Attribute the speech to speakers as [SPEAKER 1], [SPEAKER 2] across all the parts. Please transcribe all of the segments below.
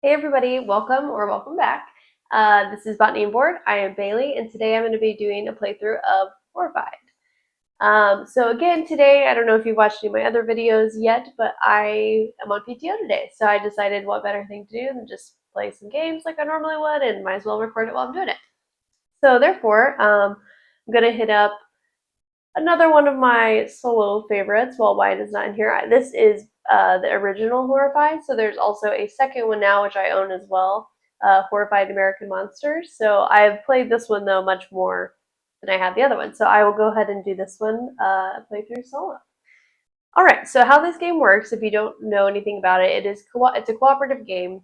[SPEAKER 1] Hey everybody, welcome or welcome back. This is Botany and Board. I am Bailey, and today I'm going to be doing a playthrough of Horrified. So again, today, I don't know if you've watched any of my other videos yet, but I am on PTO today, so I decided what better thing to do than just play some games like I normally would, and might as well record it while I'm doing it. So therefore, I'm going to hit up another one of my solo favorites. While Wyatt is not in here, this is the original Horrified. So there's also a second one now, which I own as well, Horrified American Monsters. So I've played this one though much more than I have the other one. So I will go ahead and do this one playthrough solo. All right. So how this game works, if you don't know anything about it, it's a cooperative game.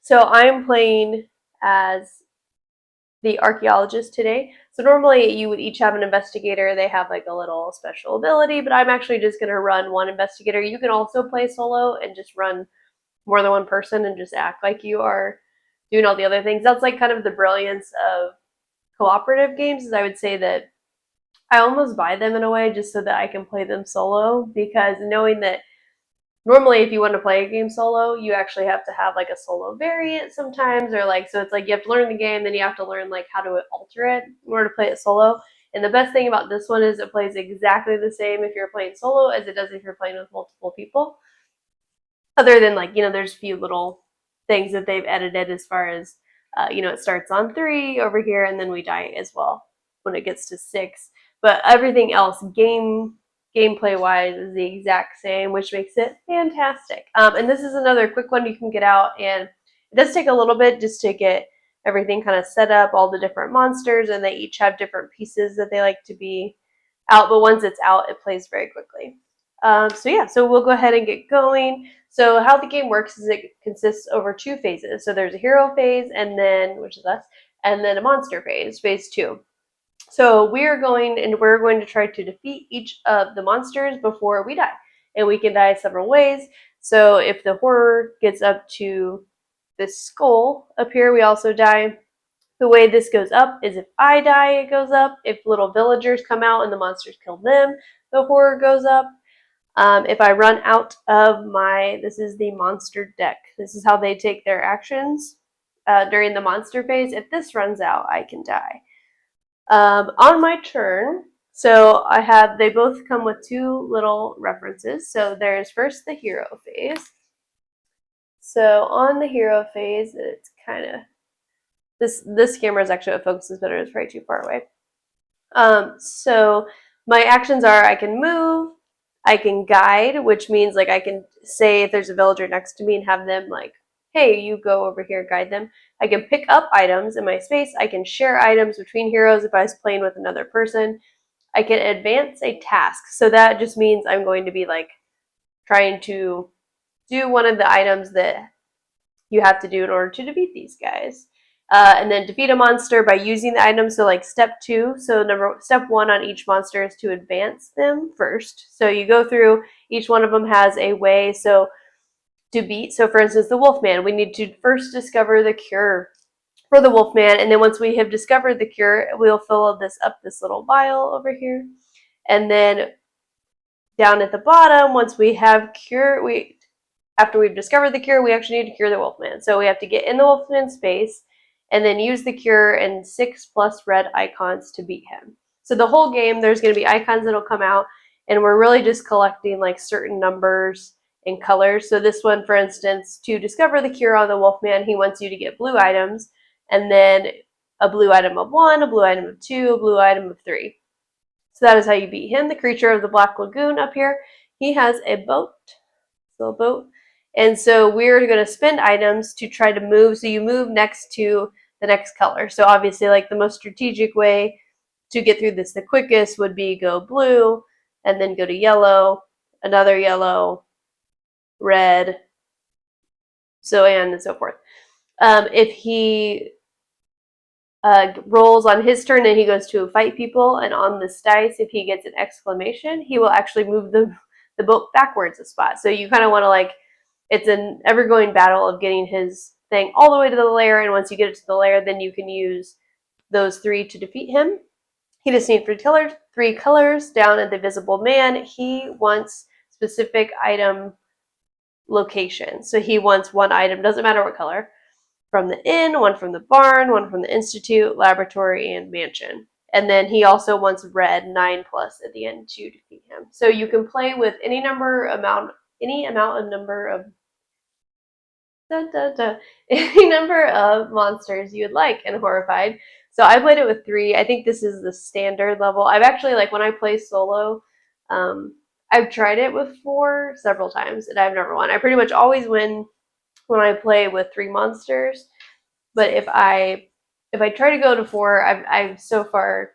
[SPEAKER 1] So I'm playing as the archaeologist today. So normally you would each have an investigator. They have like a little special ability, but I'm actually just going to run one investigator. You can also play solo and just run more than one person and just act like you are doing all the other things. That's like kind of the brilliance of cooperative games, is I would say that I almost buy them in a way just so that I can play them solo, because knowing that normally if you want to play a game solo, you actually have to have like a solo variant sometimes, or like, so it's like you have to learn the game, then you have to learn like how to alter it in order to play it solo. And the best thing about this one is it plays exactly the same if you're playing solo as it does if you're playing with multiple people, other than like, there's a few little things that they've edited as far as it starts on 3 over here, and then we die as well when it gets to 6. But everything else, gameplay wise, is the exact same, which makes it fantastic. And this is another quick one you can get out, and it does take a little bit just to get everything kind of set up, all the different monsters, and they each have different pieces that they like to be out. But once it's out, it plays very quickly. So we'll go ahead and get going. So how the game works is it consists over 2 phases. So there's a hero phase, and then, which is us, and then a monster phase, phase 2. So we're going to try to defeat each of the monsters before we die. And we can die several ways. So if the horror gets up to this skull up here, we also die. The way this goes up is if I die, it goes up. If little villagers come out and the monsters kill them, the horror goes up. If I run out of this is the monster deck. This is how they take their actions during the monster phase. If this runs out, I can die. On my turn, so they both come with 2 little references. So there's first the hero phase. So on the hero phase, it's kind of, this camera is actually what focuses better. It's probably too far away. So my actions are I can move, I can guide, which means like I can say if there's a villager next to me and have them like, hey, you go over here, guide them. I can pick up items in my space. I can share items between heroes if I was playing with another person. I can advance a task. So that just means I'm going to be like trying to do one of the items that you have to do in order to defeat these guys. And then defeat a monster by using the item. So like step 2. So step 1 on each monster is to advance them first. So you go through, each one of them has a way to beat. So for instance, the Wolfman, we need to first discover the cure for the Wolfman. And then once we have discovered the cure, we'll fill this little vial over here. And then down at the bottom, once we have after we've discovered the cure, we actually need to cure the Wolfman. So we have to get in the Wolfman space and then use the cure and 6 plus red icons to beat him. So the whole game, there's going to be icons that'll come out, and we're really just collecting like certain numbers and colors. So this one, for instance, to discover the cure on the Wolfman, he wants you to get blue items, and then a blue item of 1, a blue item of 2, a blue item of 3. So that is how you beat him. The creature of the Black Lagoon up here, he has a boat, little boat. And so we're going to spend items to try to move. So you move next to the next color. So obviously, like the most strategic way to get through this the quickest would be go blue and then go to yellow, another yellow, red, and so forth. If he rolls on his turn and he goes to fight people, and on this dice, if he gets an exclamation, he will actually move the boat backwards a spot. So you kind of want to like, it's an ever-going battle of getting his thing all the way to the lair, and once you get it to the lair, then you can use those 3 to defeat him. He just needs 3 colors. Down at the visible man, he wants specific item location. So he wants one item, doesn't matter what color, from the inn, one from the barn, one from the institute, laboratory, and mansion. And then he also wants red 9+ at the end to defeat him. So you can play with any amount of number of any number of monsters you would like in Horrified. So I played it with 3. I think this is the standard level. I've actually, like, when I play solo, I've tried it with 4 several times, and I've never won. I pretty much always win when I play with 3 monsters. But if I try to go to 4, I've so far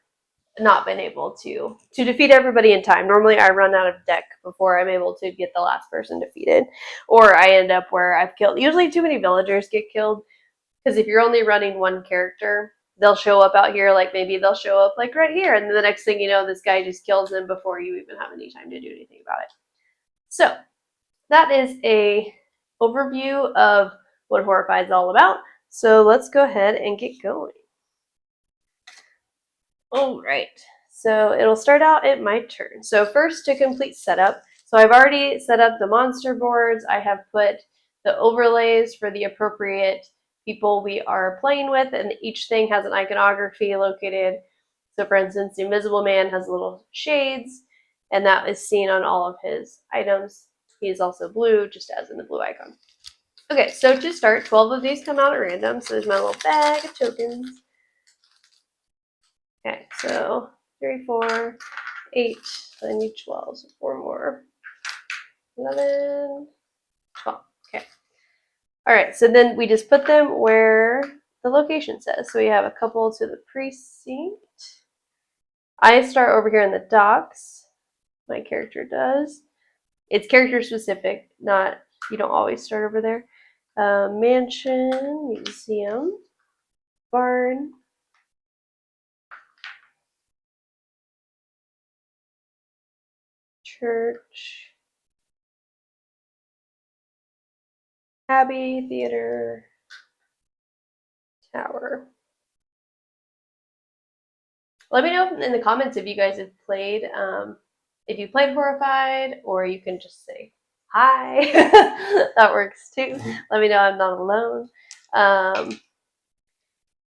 [SPEAKER 1] not been able to defeat everybody in time. Normally I run out of deck before I'm able to get the last person defeated, or I end up where I've killed, usually too many villagers get killed, because if you're only running one character, they'll show up out here, like maybe they'll show up like right here, and then the next thing you know, this guy just kills them before you even have any time to do anything about it. So that is a overview of what Horrified is all about. So let's go ahead and get going. All right, so it'll start out at my turn. So first, to complete setup. So I've already set up the monster boards. I have put the overlays for the appropriate people we are playing with, and each thing has an iconography located. So for instance, the Invisible Man has little shades, and that is seen on all of his items. He is also blue, just as in the blue icon. Okay, so to start, 12 of these come out at random. So there's my little bag of tokens. Okay, so 3, 4, 8, I need 12, so 4 more. 11, 12, okay. All right, so then we just put them where the location says. So we have a couple to the precinct. I start over here in the docks. My character does. It's character specific, not, you don't always start over there. Mansion, museum, barn, church, abbey, theater, tower. Let me know in the comments if you guys have played, if you played Horrified, or you can just say hi. That works too. Let me know I'm not alone.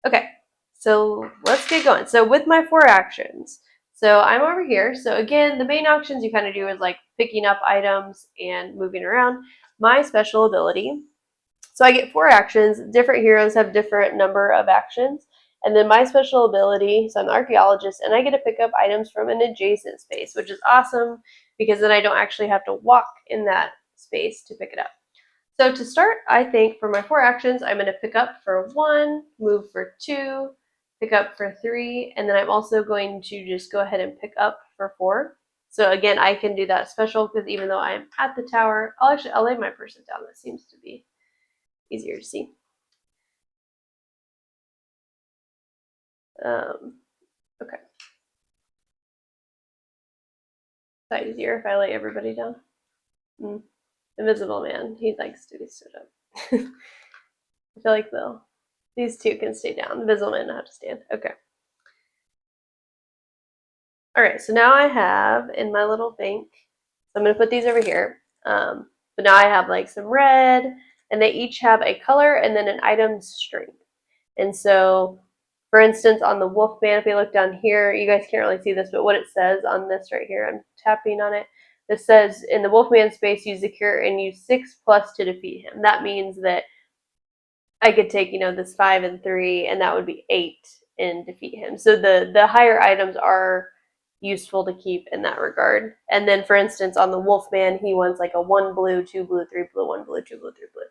[SPEAKER 1] Okay, so let's get going. So with my 4 actions, so I'm over here. So again, the main actions you kind of do is like picking up items and moving around. My special ability, so I get 4 actions. Different heroes have different number of actions. And then my special ability, so I'm the Archaeologist, and I get to pick up items from an adjacent space, which is awesome because then I don't actually have to walk in that space to pick it up. So to start, I think for my 4 actions, I'm going to pick up for 1, move for 2, pick up for 3, and then I'm also going to just go ahead and pick up for 4. So again, I can do that special because even though I'm at the tower, I'll lay my person down. That seems to be easier to see. Okay. Is that easier if I lay everybody down? Invisible Man, he likes to be stood up. I feel like these 2 can stay down. Invisible Man know how to stand. Okay. All right, so now I have in my little bank, so I'm going to put these over here. But now I have like some red, and they each have a color and then an item strength. And so, for instance, on the Wolfman, if we look down here, you guys can't really see this, but what it says on this right here, I'm tapping on it. This says, in the Wolfman space, use the cure and use 6+ to defeat him. That means that I could take, this 5 and 3, and that would be 8 and defeat him. So the higher items are useful to keep in that regard. And then, for instance, on the Wolfman, he wants like a 1 blue, 2 blue, 3 blue, 1 blue, 2 blue, 3 blue.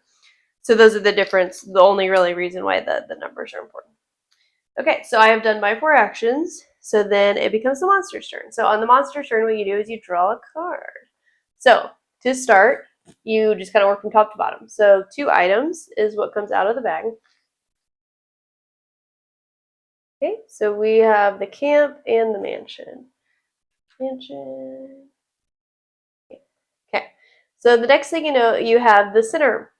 [SPEAKER 1] So those are the difference, the only really reason why the numbers are important. Okay, so I have done my 4 actions. So then it becomes the monster's turn. So on the monster's turn, what you do is you draw a card. So to start, you just kind of work from top to bottom. So 2 items is what comes out of the bag. Okay, so we have the camp and the mansion. Mansion. Okay, so the next thing you know, you have the center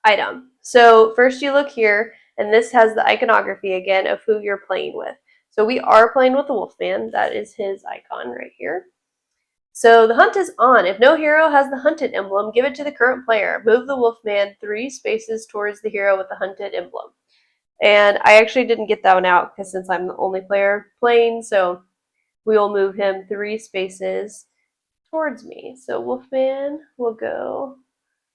[SPEAKER 1] item. So first you look here, and this has the iconography again of who you're playing with. So we are playing with the Wolfman. That is his icon right here. So the hunt is on. If no hero has the hunted emblem, give it to the current player. Move the Wolfman 3 spaces towards the hero with the hunted emblem. And I actually didn't get that one out because since I'm the only player playing, so we will move him 3 spaces towards me. So Wolfman will go,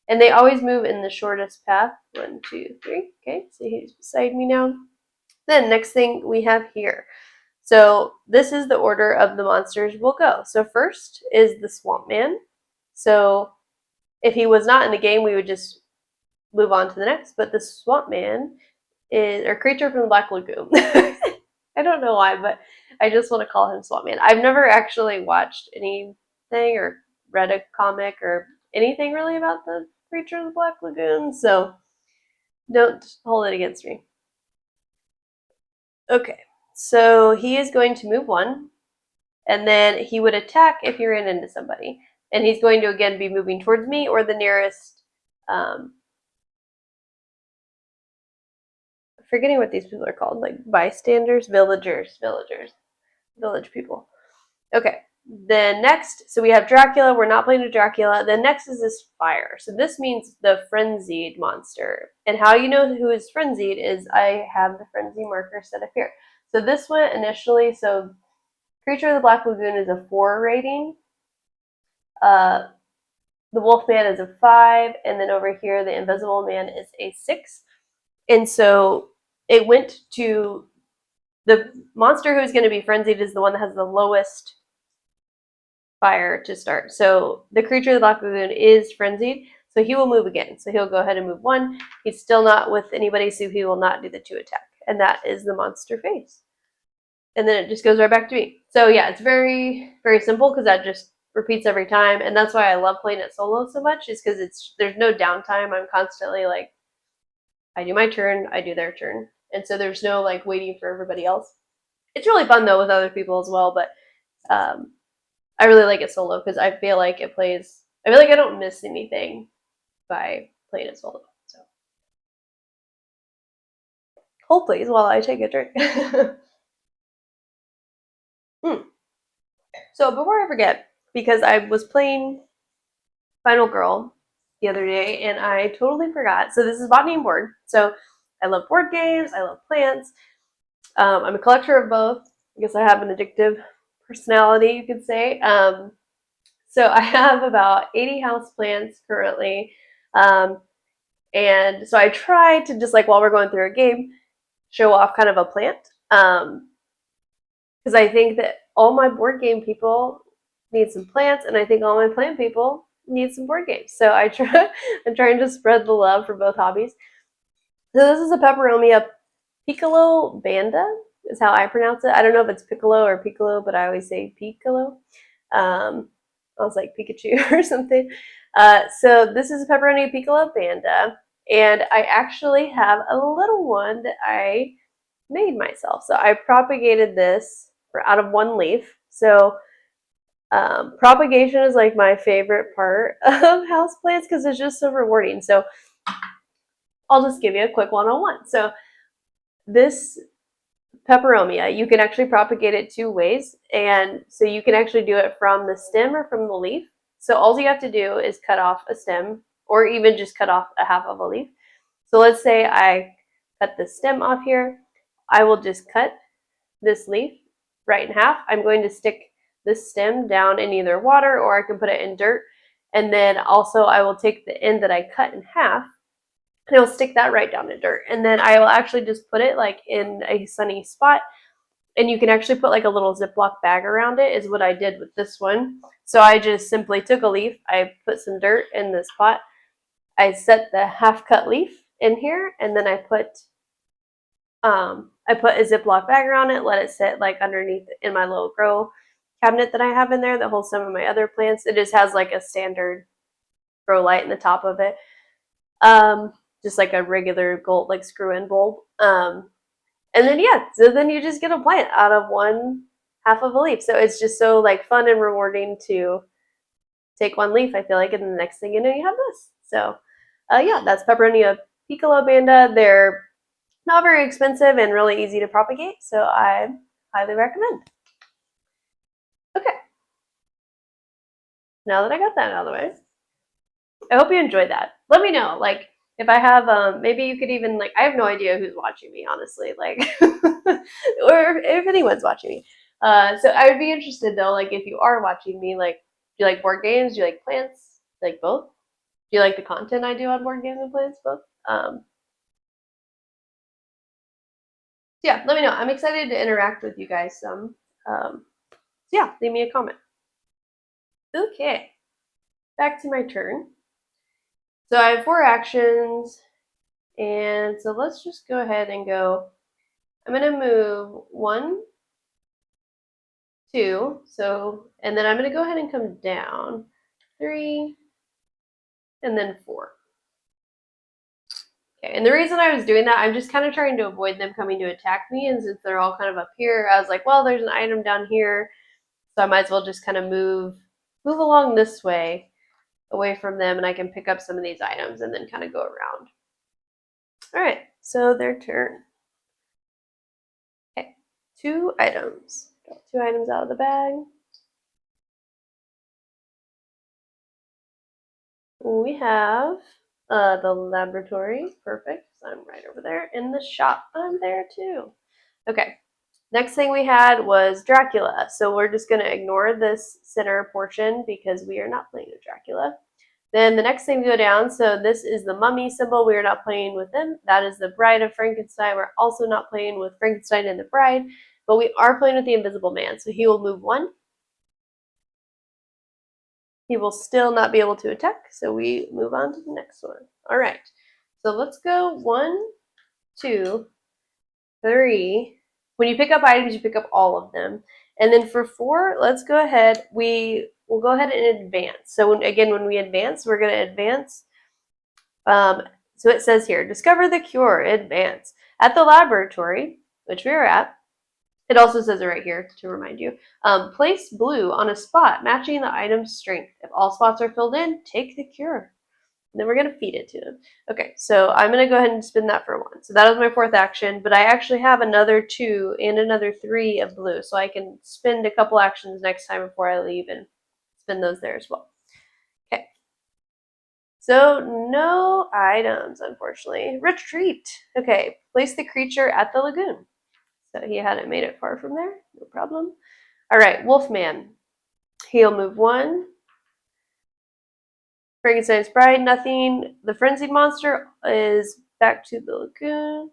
[SPEAKER 1] and they always move in the shortest path. 1, 2, 3. Okay, so he's beside me now. Then next thing we have here. So this is the order of the monsters will go. So first is the Swamp Man. So if he was not in the game, we would just move on to the next. But the Swamp Man is a creature from the Black Lagoon. I don't know why, but I just want to call him Swamp Man. I've never actually watched anything or read a comic or anything really about the creature of the Black Lagoon, so don't hold it against me. Okay, so he is going to move 1, and then he would attack if he ran into somebody. And he's going to again be moving towards me or the nearest, forgetting what these people are called, like bystanders, village people. Okay, then next, so we have Dracula. We're not playing a Dracula. Then next is this fire. So this means the frenzied monster. And how you know who is frenzied is I have the frenzy marker set up here. So this one initially, so Creature of the Black Lagoon is a 4 rating. The Wolfman is a 5, and then over here the Invisible Man is a 6. And so it went to the monster who's going to be frenzied is the one that has the lowest fire to start. So the Creature of the Black Lagoon is frenzied, so he will move again. So he'll go ahead and move 1. He's still not with anybody, so he will not do the 2 attack. And that is the monster phase. And then it just goes right back to me. So yeah, it's very, very simple because that just repeats every time. And that's why I love playing it solo so much, is because there's no downtime. I'm constantly like, I do my turn, I do their turn. And so there's no like waiting for everybody else. It's really fun though with other people as well, but I really like it solo because I feel like I feel like I don't miss anything by playing it solo. So hold please while I take a drink. So before I forget, because I was playing Final Girl the other day and I totally forgot. So this is Botany and Board. So I love board games, I love plants. I'm a collector of both. I guess I have an addictive personality, you could say. So I have about 80 houseplants currently. And so I try to just like while we're going through a game, show off kind of a plant. Because I think that all my board game people need some plants, and I think all my plant people need some board games. So I'm trying to spread the love for both hobbies. So this is a Peperomia Piccolo Banda is how I pronounce it. I don't know if it's Piccolo or Piccolo, but I always say Piccolo. I was like Pikachu or something. So this is a Peperomia Piccolo Banda, and I actually have a little one that I made myself. So I propagated this out of 1 leaf. So propagation is like my favorite part of houseplants because it's just so rewarding. So I'll just give you a quick 101. So this Peperomia, you can actually propagate it 2 ways. And so you can actually do it from the stem or from the leaf. So all you have to do is cut off a stem or even just cut off a half of a leaf. So let's say I cut the stem off here. I will just cut this leaf right in half. I'm going to stick this stem down in either water or I can put it in dirt. And then also I will take the end that I cut in half and I'll stick that right down in dirt. And then I will actually just put it like in a sunny spot. And you can actually put like a little Ziploc bag around it is what I did with this one. So I just simply took a leaf. I put some dirt in this pot. I set the half cut leaf in here and then I put a Ziploc bag around it, let it sit like underneath in my little grow cabinet that I have in there that holds some of my other plants. It just has like a standard grow light in the top of it. Just like a regular gold, like screw-in bulb. And then, yeah, so then you just get a plant out of 1 half of a leaf. So it's just so like fun and rewarding to take 1 leaf, I feel like, and the next thing you know, you have this. So yeah, that's Peperomia Piccolo Banda. They're not very expensive and really easy to propagate, so I highly recommend. Okay. now that I got that out of the way, I hope you enjoyed that. Let me know, like, if I have, maybe you could even, like, I have no idea who's watching me, honestly, like, or if anyone's watching me. So I would be interested, though, like, if you are watching me, like, do you like board games? Do you like plants? Like both? Do you like the content I do on board games and plants? Both? Yeah, let me know. I'm excited to interact with you guys some. So yeah, leave me a comment. Okay, back to my turn. So I have 4 actions, and so let's just go ahead and go. I'm gonna move 1, 2, so, and then I'm gonna go ahead and come down 3, and then 4. Okay, and the reason I was doing that, I'm just kind of trying to avoid them coming to attack me, and since they're all kind of up here, I was like, well, there's an item down here, so I might as well just kind of move along this way, away from them, and I can pick up some of these items and then kind of go around. All right, so their turn. Okay, 2 items. Got 2 items out of the bag. We have the laboratory, perfect. So I'm right over there. In the shop, I'm there too. Okay, next thing we had was Dracula. So we're just gonna ignore this center portion because we are not playing with Dracula. Then the next thing we go down, so this is the mummy symbol. We are not playing with them. That is the Bride of Frankenstein. We're also not playing with Frankenstein and the Bride, but we are playing with the Invisible Man. So he will move 1. He will still not be able to attack, so we move on to the next one. All right, so let's go 1, 2, 3. When you pick up items, you pick up all of them. And then for 4, let's go ahead. We'll go ahead and advance. So when we advance, we're going to advance. So it says here, discover the cure, advance. At the laboratory, which we are at, it also says it right here to remind you. Place blue on a spot matching the item's strength. If all spots are filled in, take the cure. And then we're going to feed it to him. Okay, so I'm going to go ahead and spin that for 1. So that was my 4th action, but I actually have another 2 and another 3 of blue, so I can spend a couple actions next time before I leave and spin those there as well. Okay. So no items, unfortunately. Retreat. Okay, place the creature at the lagoon. So he hadn't made it far from there. No problem. All right, Wolfman. He'll move 1. Frankenstein's Bride, nothing. The Frenzied Monster is back to the lagoon.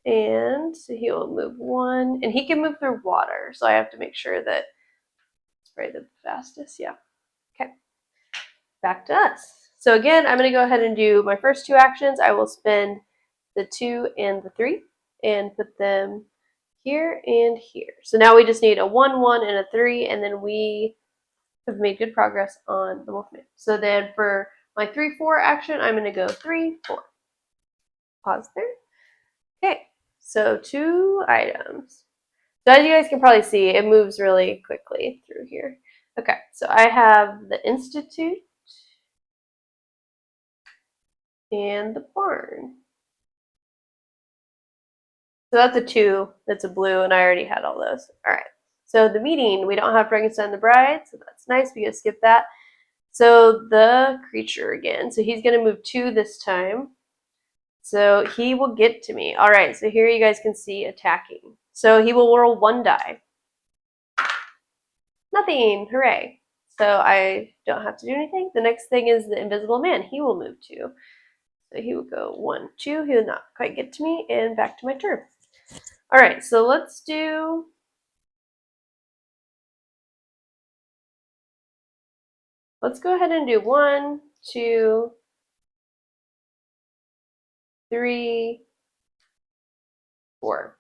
[SPEAKER 1] And so he'll move 1. And he can move through water, so I have to make sure that it's probably the fastest. Yeah. Okay. Back to us. So again, I'm going to go ahead and do my first 2 actions. I will spend the 2 and the 3 and put them here and here. So now we just need a 1, 1, and a 3, and then we have made good progress on the Wolfman. So then for my 3, 4 action, I'm going to go 3, 4. Pause there. Okay, so 2 items. So as you guys can probably see, it moves really quickly through here. Okay, so I have the Institute and the Barn. So that's a 2, that's a blue, and I already had all those. All right, so the meeting, we don't have Frankenstein the Bride, so that's nice, we can skip that. So the creature again, so he's gonna move 2 this time. So he will get to me. All right, so here you guys can see attacking. So he will roll 1 die. Nothing, hooray. So I don't have to do anything. The next thing is the Invisible Man. He will move 2. So he will go 1, 2. He will not quite get to me, and back to my turn. All right, so let's go ahead and do 1, 2, 3, 4.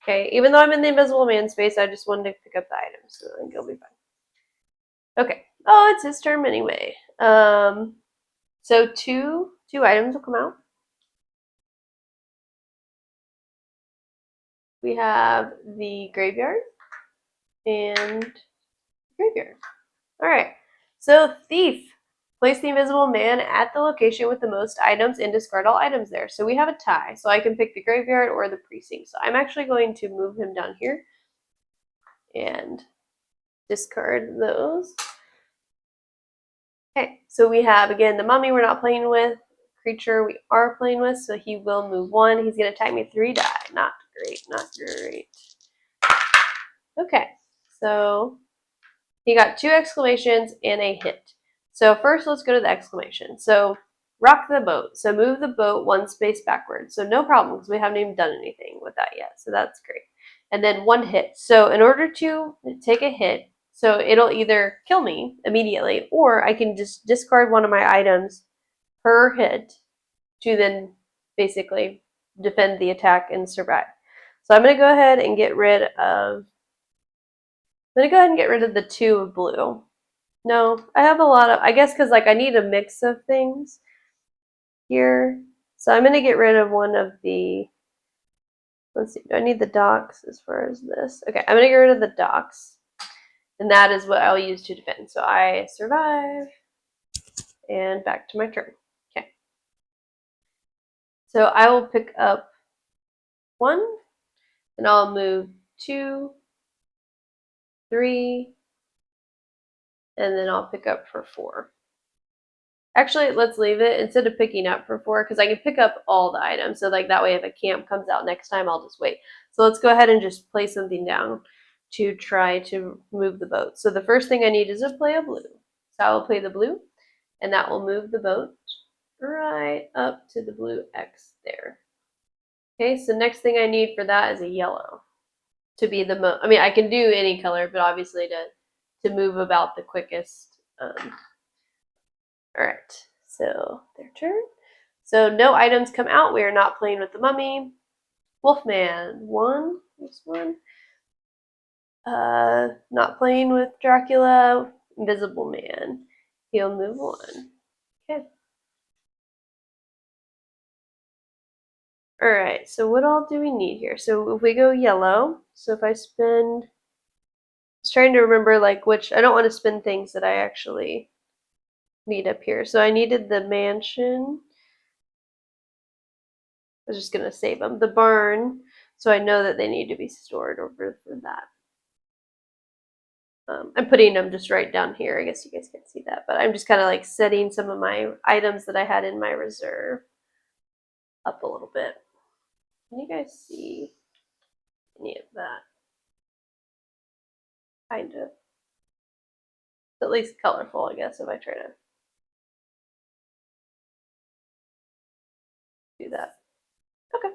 [SPEAKER 1] Okay, even though I'm in the Invisible Man space, I just wanted to pick up the items, so I think it'll be fine. Okay. Oh, it's his turn anyway. So two items will come out. We have the graveyard and graveyard. All right. So thief. Place the Invisible Man at the location with the most items and discard all items there. So we have a tie. So I can pick the graveyard or the precinct. So I'm actually going to move him down here and discard those. Okay, so we have, again, the mummy we're not playing with, creature we are playing with, so he will move 1. He's going to attack me 3 die. Not great, not great. Okay, so he got 2 exclamations and a hit. So first let's go to the exclamation. So rock the boat. So move the boat 1 space backwards. So no problem because we haven't even done anything with that yet. So that's great. And then 1 hit. So in order to take a hit, so it'll either kill me immediately or I can just discard one of my items per hit to then basically defend the attack and survive. So I'm going to go ahead and get rid of the 2 of blue. No, I have a lot of, I guess because like I need a mix of things here. So I'm going to get rid of one of the, let's see, do I need the docks as far as this? Okay, I'm going to get rid of the docks. And that is what I'll use to defend. So I survive. And back to my turn. Okay. So I will pick up 1. And I'll move 2, 3. And then I'll pick up for 4. Actually, let's leave it instead of picking up for 4 because I can pick up all the items. So like that way if a camp comes out next time, I'll just wait. So let's go ahead and just play something down to try to move the boat. So the first thing I need is to play a blue. So I will play the blue and that will move the boat right up to the blue X there. Okay, so next thing I need for that is a yellow to be the most, I mean, I can do any color, but obviously to move about the quickest. All right, so their turn. So no items come out. We are not playing with the mummy. Wolfman, 1. This one. Not playing with Dracula. Invisible Man. He'll move 1. Okay. All right, so what all do we need here? So if we go yellow, so if I spend, I was trying to remember like which, I don't want to spend things that I actually need up here. So I needed the mansion. I was just going to save them. The barn, so I know that they need to be stored over for that. I'm putting them just right down here. I guess you guys can't see that, but I'm just kind of like setting some of my items that I had in my reserve up a little bit. Can you guys see any of that? Kind of. It's at least colorful, I guess, if I try to do that. Okay.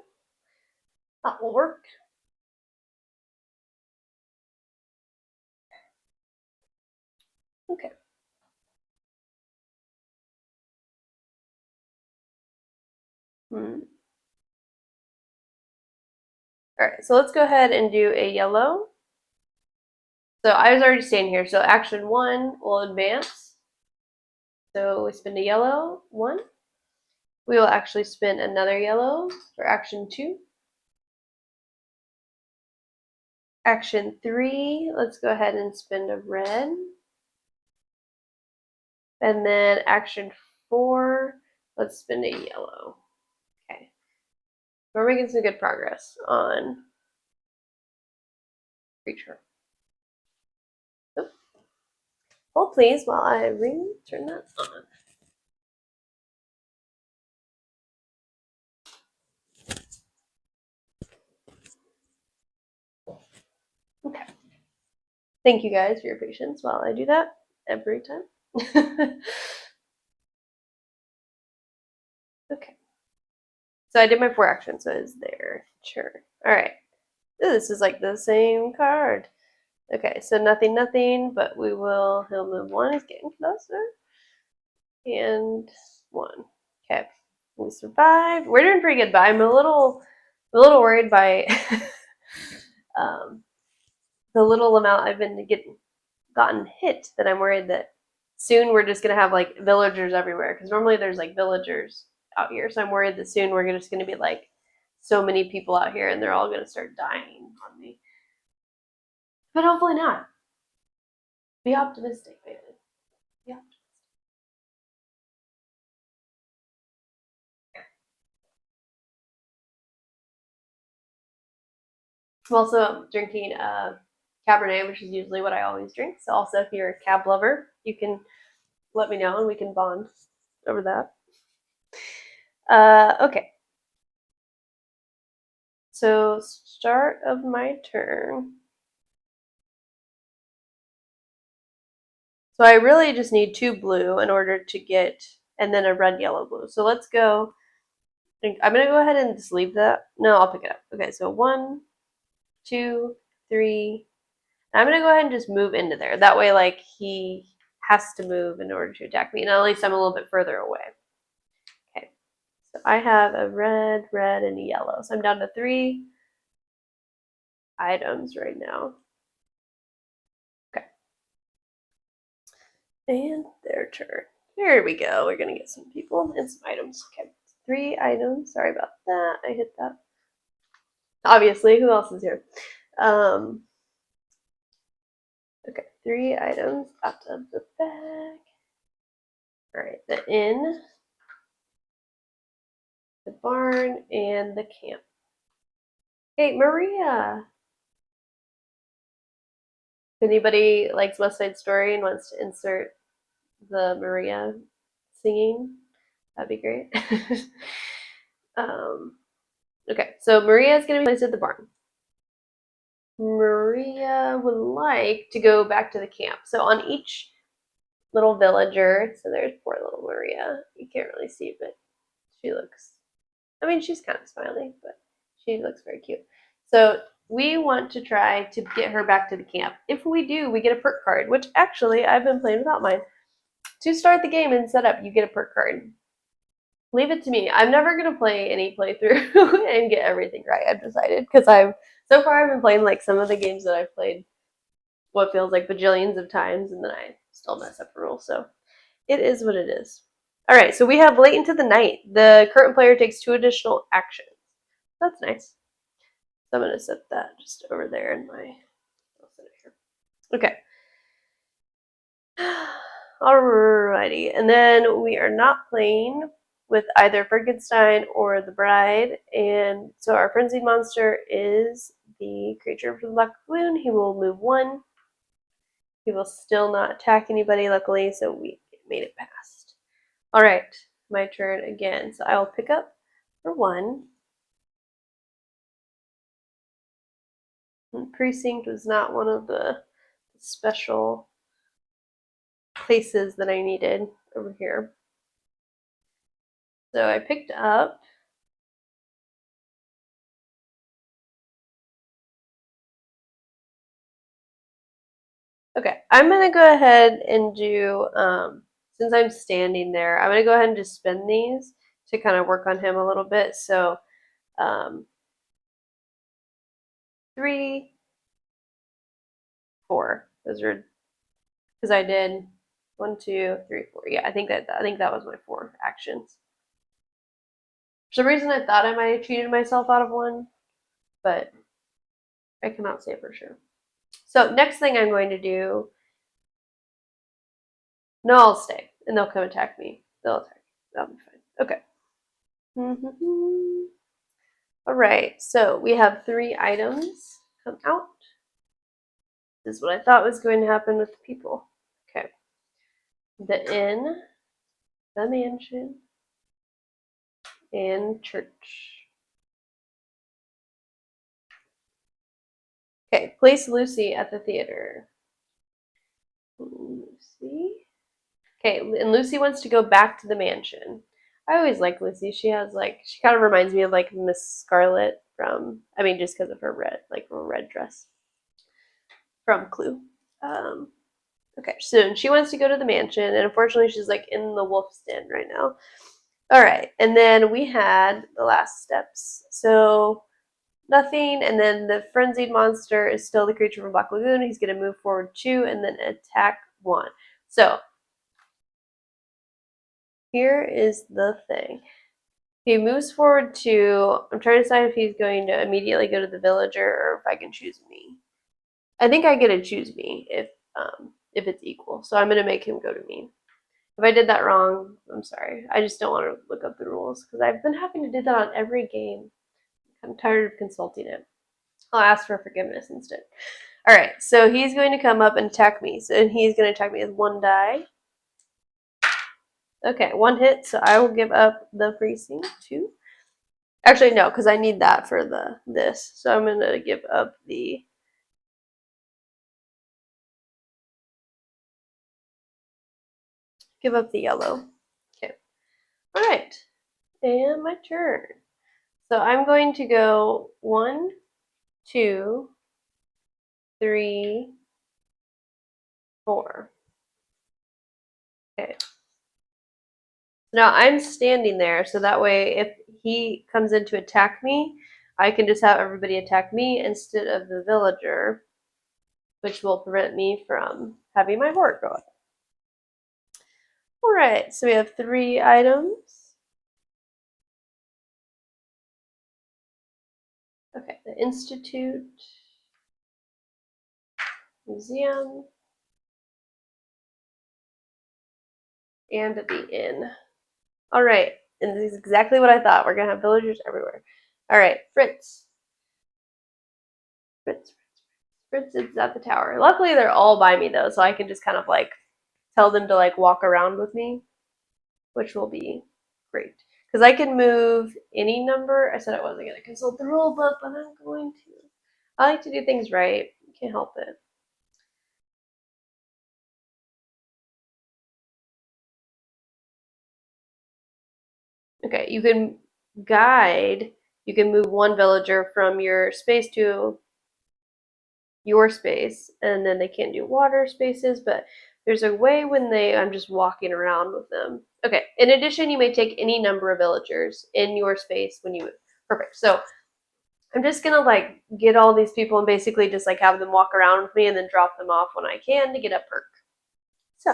[SPEAKER 1] That will work. Okay. All right, so let's go ahead and do a yellow. So I was already staying here. So action 1 will advance. So we spend a yellow 1. We will actually spend another yellow for action 2. Action 3, let's go ahead and spend a red. And then action 4, let's spend a yellow. Okay. We're making some good progress on creature. Oh. Hold please while I turn that on. Okay. Thank you guys for your patience while I do that every time. Okay. So I did my 4 actions, so it's their turn. All right. Ooh, this is like the same card. Okay, so nothing, but he'll move 1, he's getting closer. And 1. Okay. We survived. We're doing pretty good, but I'm a little worried by the little amount I've been gotten hit that I'm worried that soon we're just gonna have like villagers everywhere because normally there's like villagers out here, so I'm worried that soon we're just gonna be like so many people out here and they're all gonna start dying on me. But hopefully not. Be optimistic, baby. Be optimistic. I'm also drinking Cabernet, which is usually what I always drink. So also, if you're a cab lover, you can let me know and we can bond over that. Okay. So start of my turn. So I really just need 2 blue in order to get, and then a red, yellow, blue. So let's go. I'm going to go ahead and just leave that. No, I'll pick it up. Okay, so 1, 2, 3. I'm going to go ahead and just move into there. That way, like, he has to move in order to attack me. And at least I'm a little bit further away. Okay, so I have a red, red, and a yellow. So I'm down to 3 items right now. Okay. And their turn. Here we go. We're going to get some people and some items. Okay, 3 items. Sorry about that. I hit that. Obviously, who else is here? Okay, 3 items out of the bag. All right, the inn, the barn, and the camp. Hey, Maria. If anybody likes West Side Story and wants to insert the Maria singing, that'd be great. Okay, so Maria is going to be placed at the barn. Maria would like to go back to the camp. So on each little villager, so there's poor little Maria. You can't really see, but she looks, I mean, she's kind of smiling, but she looks very cute. So we want to try to get her back to the camp. If we do, we get a perk card, which actually I've been playing without mine. To start the game and set up, you get a perk card. Leave it to me. I'm never going to play any playthrough and get everything right, I've decided, because so far I've been playing like some of the games that I've played what feels like bajillions of times, and then I still mess up the rules, so it is what it is. All right, so we have late into the night. The current player takes 2 additional actions. That's nice. So I'm going to set that just over there in my, I'll set it here. Okay. Alrighty, and then we are not playing with either Frankenstein or the Bride, and so our frenzied monster is the creature from the Lagoon. He will move 1. He will still not attack anybody, luckily, so we made it past. Alright, my turn again. So I will pick up for 1. And precinct was not one of the special places that I needed over here. So I picked up okay, I'm going to go ahead and do, since I'm standing there, I'm going to go ahead and just spin these to kind of work on him a little bit. So 3, 4. Those are, because I did 1, 2, 3, 4. Yeah, I think that was my 4 actions. For some reason, I thought I might have cheated myself out of 1, but I cannot say for sure. So next thing I'm going to do, no, I'll stay, and they'll come attack me. They'll attack me. That'll be fine. Okay. All right, so we have 3 items come out. This is what I thought was going to happen with the people. Okay. The inn, the mansion, and church. Okay, place Lucy at the theater. Lucy. Okay, and Lucy wants to go back to the mansion. I always like Lucy. She kind of reminds me of like Miss Scarlet from, I mean, just because of her red dress from Clue. Okay, soon she wants to go to the mansion, and unfortunately she's like in the wolf's den right now. All right, and then we had the last steps. So nothing, and then the frenzied monster is still the creature from Black Lagoon. He's going to move forward 2 and then attack 1. So here is the thing. He moves forward 2. I'm trying to decide if he's going to immediately go to the villager or if I can choose me. I think I get to choose me if it's equal. So I'm going to make him go to me. If I did that wrong, I'm sorry. I just don't want to look up the rules because I've been having to do that on every game. I'm tired of consulting it. I'll ask for forgiveness instead. All right, so he's going to come up and attack me. So he's going to attack me with 1 die. Okay, 1 hit, so I will give up the precinct 2. Actually, no, because I need that for this. So I'm gonna give up the yellow. Okay. Alright. And my turn. So I'm going to go 1, 2, 3, 4. Okay. Now I'm standing there, so that way if he comes in to attack me, I can just have everybody attack me instead of the villager, which will prevent me from having my horde go up. Alright, so we have 3 items. Okay, the Institute, Museum, and the Inn. Alright, and this is exactly what I thought. We're gonna have villagers everywhere. Alright, Fritz. Fritz is at the tower. Luckily, they're all by me, though, so I can just kind of, like, tell them to, like, walk around with me, which will be great. Because I can move any number. I said I wasn't going to consult the rule book, but I'm going to. I like to do things right. Can't help it. Okay, you can guide. You can move one villager from your space to your space, and then they can't do water spaces, but there's a way when I'm just walking around with them. Okay, in addition, you may take any number of villagers in your space when you move. Perfect. So I'm just gonna like get all these people and basically just like have them walk around with me and then drop them off when I can to get a perk. So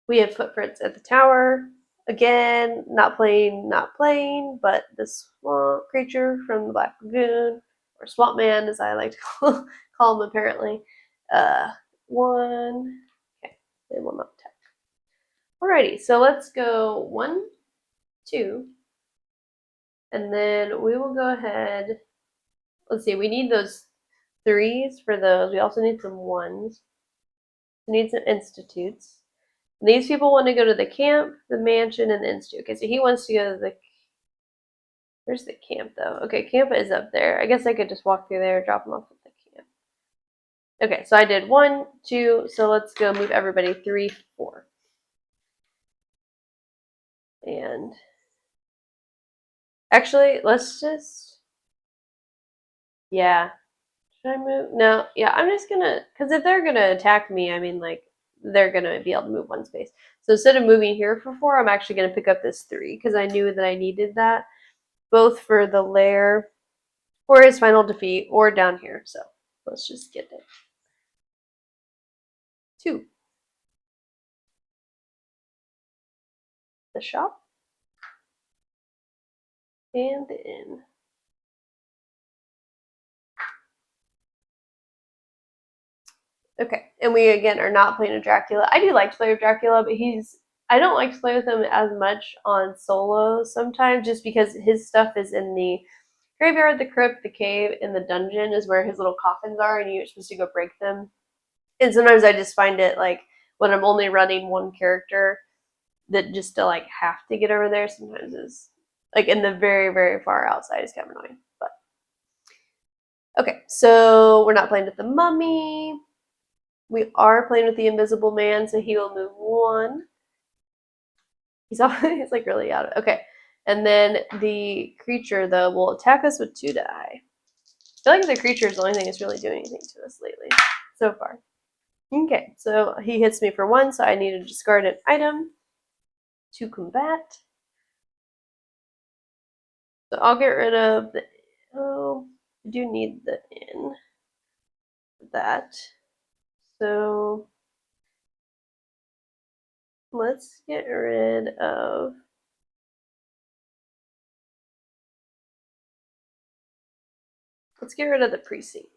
[SPEAKER 1] we have footprints at the tower. Again, not playing, but the swamp creature from the Black Lagoon, or Swamp Man as I like to call him apparently. 1. Okay, they will not attack. Alrighty, so let's go 1, 2, and then we will go ahead. Let's see, we need those 3s for those. We also need some 1s. We need some institutes. And these people want to go to the camp, the mansion, and the institute. Okay, so he wants to go to the. Where's the camp though? Okay, camp is up there. I guess I could just walk through there, drop them off at the camp. Okay, so I did 1, 2. So let's go move everybody 3, 4. And actually, let's just. Yeah. Should I move? No. Yeah, I'm just gonna. Because if they're gonna attack me, I mean, like, they're gonna be able to move 1 space. So instead of moving here for 4, I'm actually gonna pick up this 3 because I knew that I needed that, both for the lair or his final defeat or down here. So let's just get it. 2. The shop and the inn. Okay, and we again are not playing a Dracula. I do like to play with Dracula, but I don't like to play with him as much on solo sometimes just because his stuff is in the graveyard, the crypt, the cave, and the dungeon is where his little coffins are, and you're supposed to go break them. And sometimes I just find it like when I'm only running one character that just to like have to get over there sometimes is like in the very, very far outside is kind of annoying. But okay, so we're not playing with the mummy. We are playing with the invisible man, so he will move 1. He's like really out of it. Okay. And then the creature though will attack us with 2 die. I feel like the creature is the only thing that's really doing anything to us lately so far. Okay, so he hits me for 1, so I need to discard an item to combat. So I'll get rid of the. Oh, I do need the inn. That. So let's get rid of. Let's get rid of the precinct.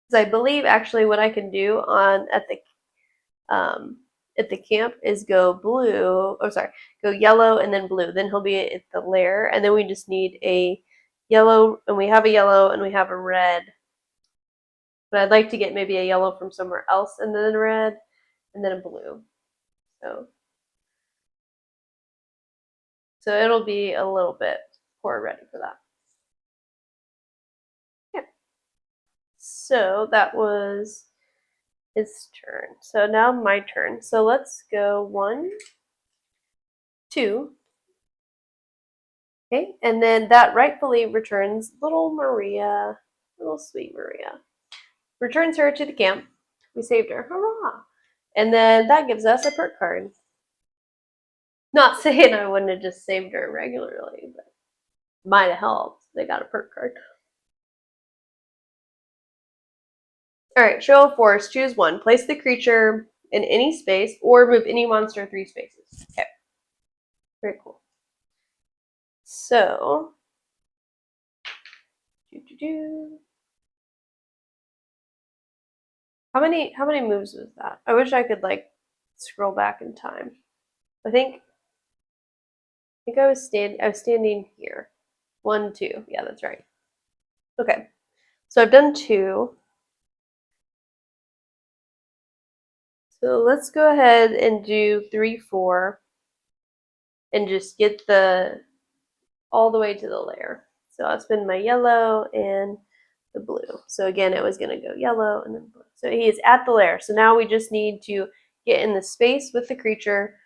[SPEAKER 1] Because I believe actually what I can do at the camp is go blue. Oh, sorry, go yellow and then blue. Then he'll be at the lair, and then we just need a yellow, and we have a yellow and we have a red. But I'd like to get maybe a yellow from somewhere else and then a red and then a blue. So it'll be a little bit before we're ready for that. Yeah. So that was his turn. So now my turn. So let's go 1, 2. Okay, and then that rightfully returns little Maria, little sweet Maria. Returns her to the camp. We saved her. Hurrah! And then that gives us a perk card. Not saying I wouldn't have just saved her regularly, but might have helped. They got a perk card. Alright, show of force. Choose one. Place the creature in any space or move any monster 3 spaces. Okay. Very cool. So, how many moves was that? I wish I could like scroll back in time. I think I was standing here. 1, 2. Yeah, that's right. Okay. So I've done 2. So let's go ahead and do 3, 4 and just get all the way to the layer. So I'll spend my yellow and the blue. So again, it was going to go yellow and then blue. So he is at the layer. So now we just need to get in the space with the creature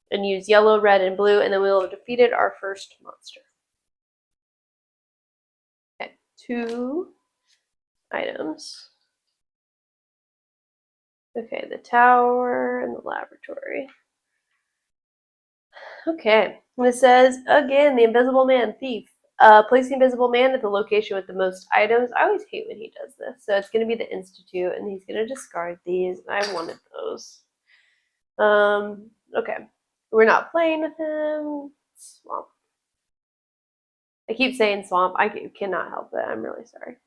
[SPEAKER 1] and use yellow, red, and blue, and then we'll have defeated our first monster. Okay, 2 items. Okay, the tower and the laboratory. Okay, and it says, again, the invisible man, thief. Place the invisible man at the location with the most items. I always hate when he does this. So it's going to be the Institute, and he's going to discard these. I wanted those. Okay. We're not playing with him. Swamp. I keep saying swamp. I cannot help it. I'm really sorry.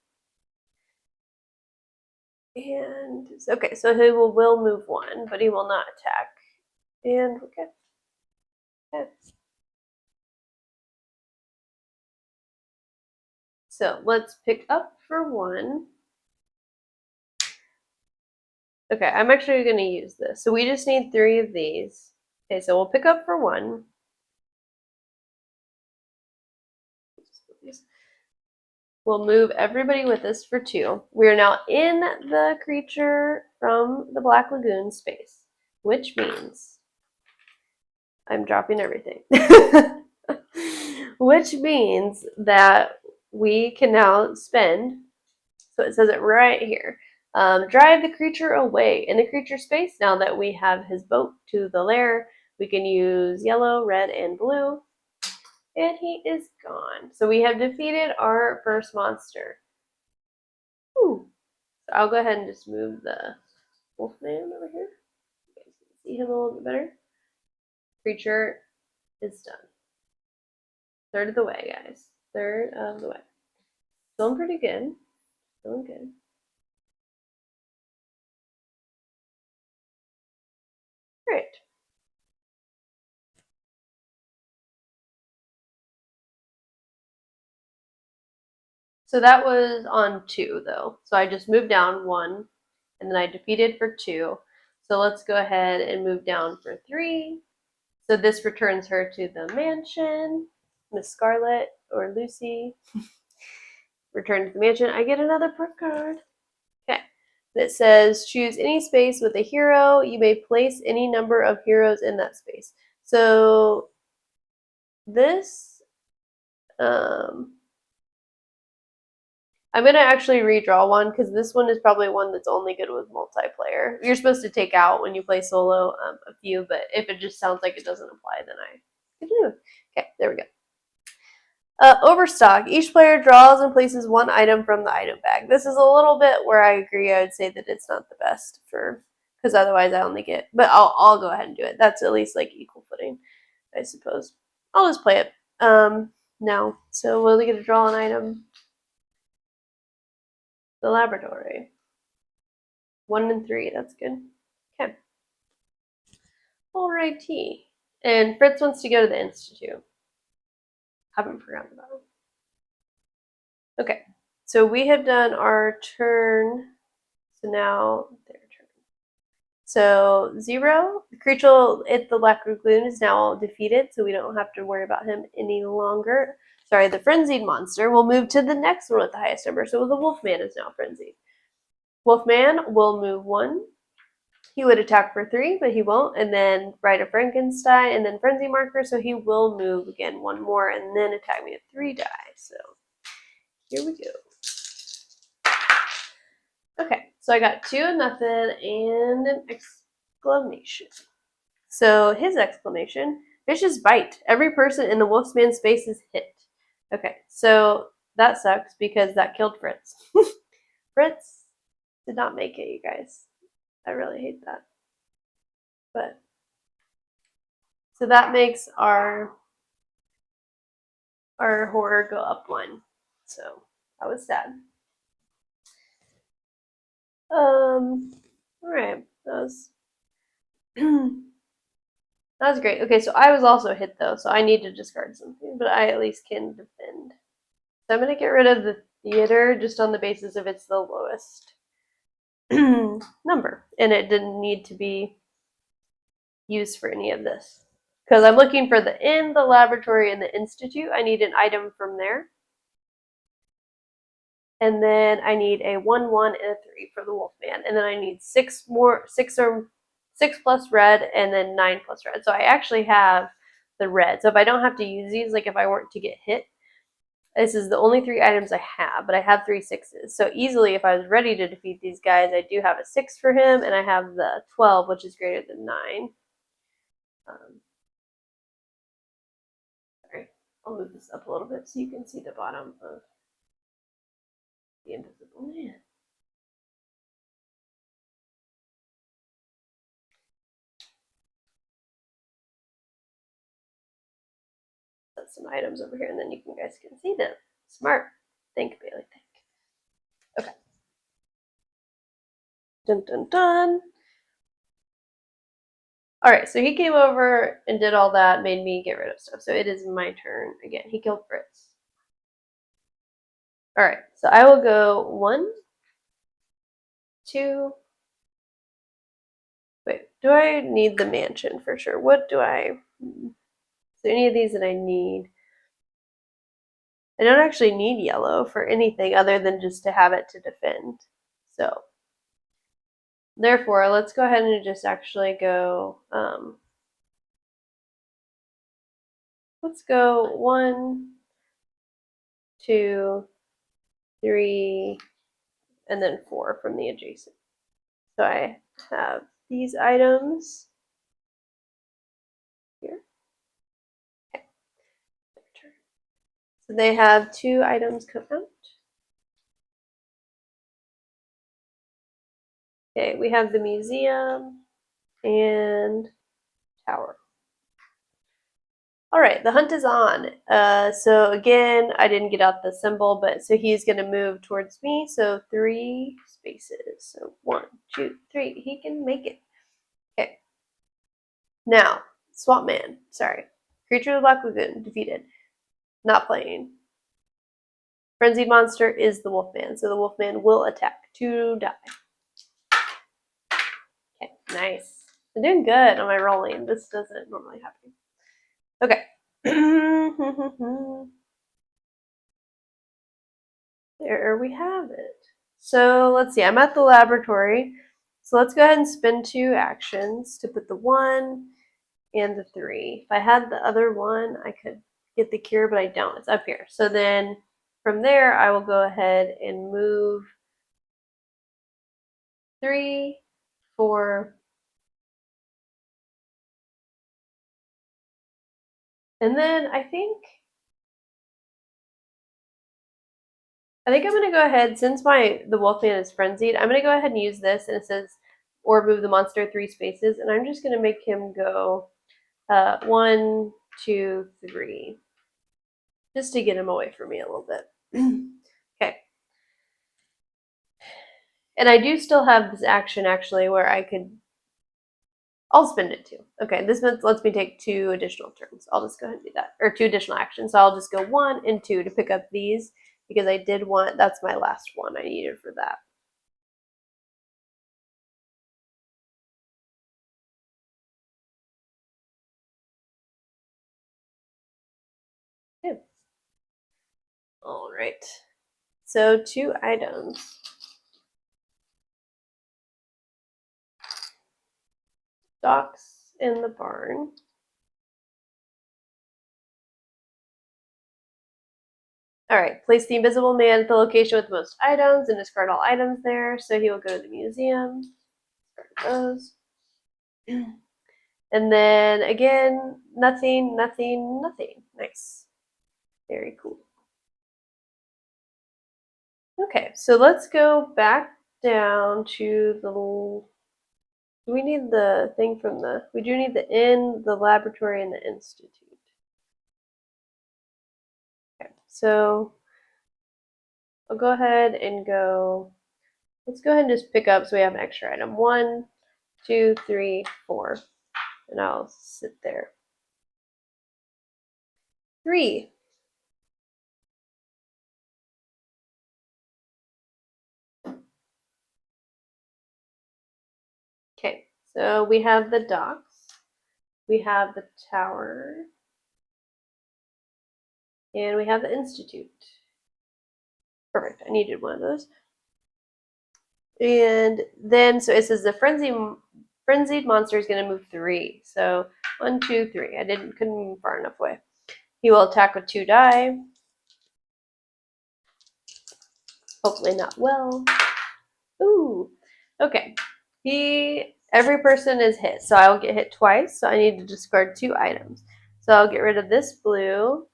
[SPEAKER 1] And, okay, so he will move 1, but he will not attack. And we're good. Okay. So let's pick up for 1. Okay, I'm actually going to use this. So we just need 3 of these. Okay, so we'll pick up for 1. We'll move everybody with us for 2. We are now in the creature from the Black Lagoon space, which means I'm dropping everything. Which means that we can now spend, so it says it right here, drive the creature away. In the creature space, now that we have his boat to the lair, we can use yellow, red, and blue. And he is gone. So we have defeated our first monster. Ooh. So I'll go ahead and just move the wolfman over here. You guys can see him a little bit better. Creature is done. Third of the way, guys. Third of the way. Feeling pretty good. Feeling good. All right. So that was on 2, though. So I just moved down 1, and then I defeated for 2. So let's go ahead and move down for 3. So this returns her to the mansion. Miss Scarlet or Lucy. Return to the mansion. I get another perk card. Okay. It says choose any space with a hero. You may place any number of heroes in that space. So this, I'm going to actually redraw one because this one is probably one that's only good with multiplayer. You're supposed to take out when you play solo a few, but if it just sounds like it doesn't apply, then I can do it. Okay, there we go. Overstock. Each player draws and places 1 item from the item bag. This is a little bit where I agree. I would say that it's not the best because otherwise I only get. But I'll go ahead and do it. That's at least like equal footing, I suppose. I'll just play it now. So we'll get to draw an item. The laboratory. 1 and 3. That's good. Okay. Alrighty. And Fritz wants to go to the Institute. Haven't forgotten about him. Okay. So we have done our turn. So now their turn. So 0, the creature at the Lagoon is now defeated, so we don't have to worry about him any longer. Sorry, the frenzied monster will move to the next one with the highest number. So the Wolfman is now frenzied. Wolfman will move 1. He would attack for 3, but he won't, and then write a Frankenstein, and then frenzy marker, so he will move again 1 more, and then attack me at 3 die. So here we go. Okay, so I got 2 and nothing and an exclamation. So his exclamation, vicious bite. Every person in the Wolfman space is hit. Okay, so that sucks because that killed Fritz. Fritz did not make it, you guys. I really hate that. But so that makes our horror go up 1. So that was sad. All right, that was great. Okay, so I was also hit though, so I need to discard something, but I at least can defend. So I'm gonna get rid of the theater just on the basis of it's the lowest number, and it didn't need to be used for any of this. Because I'm looking for the inn, the laboratory, and the institute. I need an item from there. And then I need a 1, 1, and a 3 for the Wolfman. And then I need 6 plus red, and then 9 plus red. So I actually have the red. So if I don't have to use these, like if I weren't to get hit, this is the only 3 items I have, but I have 3 6s. So easily, if I was ready to defeat these guys, I do have a 6 for him, and I have the 12, which is greater than 9. Sorry, I'll move this up a little bit so you can see the bottom of the Invisible Man. Set some items over here, and then you guys can see them. Smart. Think, Bailey, think. Okay. Dun, dun, dun. All right, so he came over and did all that, made me get rid of stuff. So it is my turn again. He killed Fritz. All right, so I will go 1, 2. Wait, do I need the mansion for sure? What do I? Is there any of these that I need? I don't actually need yellow for anything other than just to have it to defend. So therefore, let's go ahead and just actually go, let's go 1, 2, 3, and then 4 from the adjacent. So I have these items here. Okay. So they have 2 items come out. Okay, we have the museum and tower. All right, the hunt is on. So again, I didn't get out the symbol, but so he's going to move towards me. So 3 spaces. So 1, 2, 3. He can make it. Okay. Now, Swamp Man. Sorry. Creature of the Black Lagoon. Defeated. Not playing. Frenzied Monster is the Wolfman. So the Wolfman will attack. 2 die. Okay, nice. I'm doing good on my rolling. This doesn't normally happen. Okay. There we have it. So let's see, I'm at the laboratory. So let's go ahead and spend 2 actions to put the 1 and the 3. If I had the other one, I could get the cure, but I don't. It's up here. So then from there, I will go ahead and move 3, 4, and then I think I'm going to go ahead, since the Wolfman is frenzied, I'm going to go ahead and use this, and it says, or move the monster 3 spaces, and I'm just going to make him go 1, 2, 3, just to get him away from me a little bit. Okay. And I do still have this action, actually, where I'll spend it too. Okay, this lets me take 2 additional turns. I'll just go ahead and do that, or 2 additional actions. So I'll just go 1 and 2 to pick up these, because I did want, that's my last one I needed for that. All right. So 2 items. Docks in the barn. All right, place the invisible man at the location with the most items and discard all items there. So he will go to the museum. Discard those. And then again, nothing, nothing, nothing. Nice. Very cool. Okay, so let's go back down to the. Do we need the thing from the. We do need the inn, the laboratory, and the institute. Okay, so I'll go ahead and go. Let's go ahead and just pick up so we have an extra item. 1, 2, 3, 4. And I'll sit there. 3. Okay, so we have the docks, we have the tower, and we have the institute. Perfect, I needed one of those. And then, so it says the frenzied monster is going to move 3. So 1, 2, 3. I couldn't move far enough away. He will attack with 2 die. Hopefully not well. Ooh, okay. Every person is hit, so I will get hit twice. So I need to discard 2 items. So I'll get rid of this blue,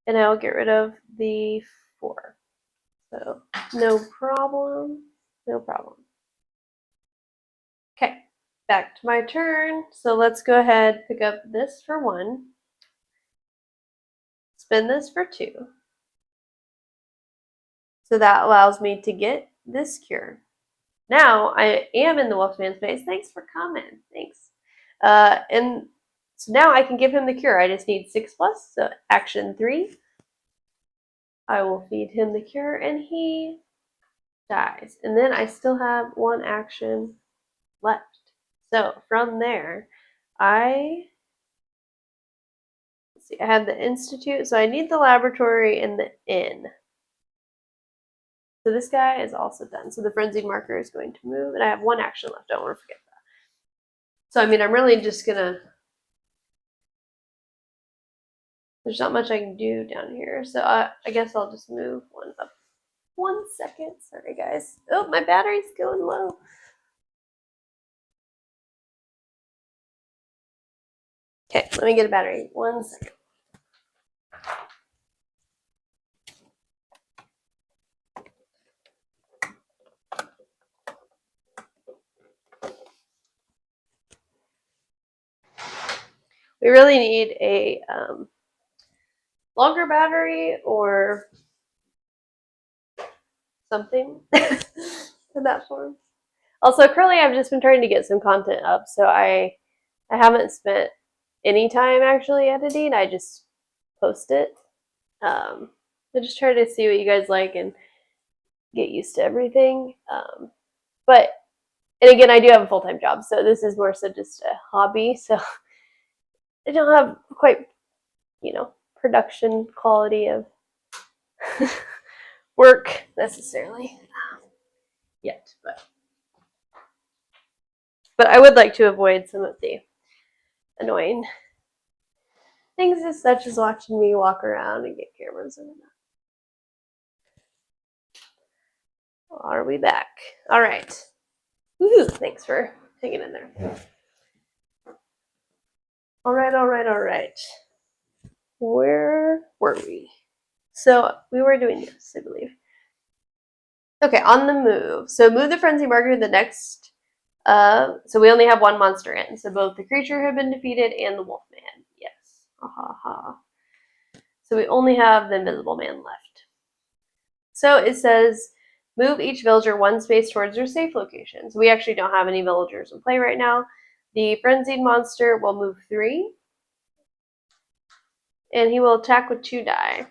[SPEAKER 1] and I'll get rid of the 4. So no problem, no problem. Okay, back to my turn. So let's go ahead, pick up this for 1. Spin this for 2. So that allows me to get this cure. Now I am in the Wolfman space. Thanks for coming. Thanks. And so now I can give him the cure. I just need 6+. So action 3. I will feed him the cure and he dies. And then I still have 1 action left. So from there, I have the institute. So I need the laboratory and the inn. So this guy is also done. So the frenzied marker is going to move, and I have 1 action left. Don't want to forget that. So I mean, I'm really just gonna. There's not much I can do down here, so I guess I'll just move 1 up. 1 second. Sorry, guys. Oh, my battery's going low. Okay, let me get a battery. 1 second. We really need a longer battery or something in that form. Also, currently I've just been trying to get some content up, so I haven't spent any time actually editing. I just post it. I just try to see what you guys like and get used to everything. But and again, I do have a full-time job, so this is more so just a hobby. So I don't have quite, production quality of work necessarily yet, but I would like to avoid some of the annoying things such as watching me walk around and get cameras and that. Are we back? All right. Woohoo! Thanks for hanging in there. All right. Where were we? So we were doing this, I believe. Okay, on the move. So move the frenzy marker to the next. So we only have 1 monster in. So both the creature have been defeated and the wolf man. Yes. So we only have the invisible man left. So it says move each villager 1 space towards their safe location. So we actually don't have any villagers in play right now. The frenzied monster will move 3. And he will attack with 2 die.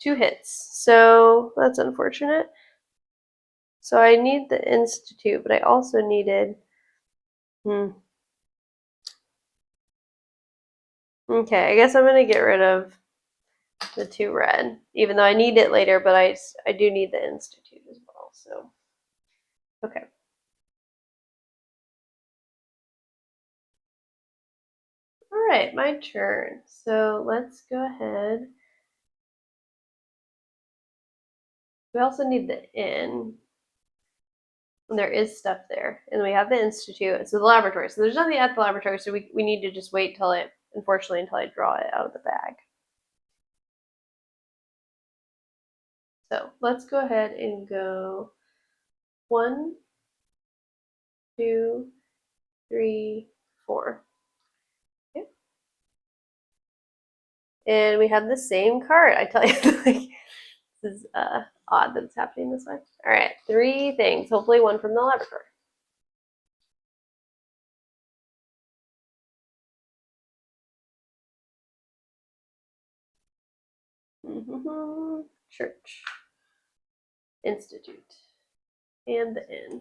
[SPEAKER 1] 2 hits. So that's unfortunate. So I need the institute, but I also needed. Okay, I guess I'm gonna get rid of the 2 red, even though I need it later, but I do need the Institute as well, so. Okay. All right, my turn. So let's go ahead. We also need the inn. And there is stuff there. And we have the Institute. So the laboratory. So there's nothing at the laboratory, so we need to just wait till it, unfortunately, until I draw it out of the bag. So let's go ahead and go 1, 2, 3, 4. Okay. And we have the same card. I tell you, like, this is odd that it's happening this way. All right, 3 things. Hopefully 1 from the laboratory. Church. Institute. And the inn.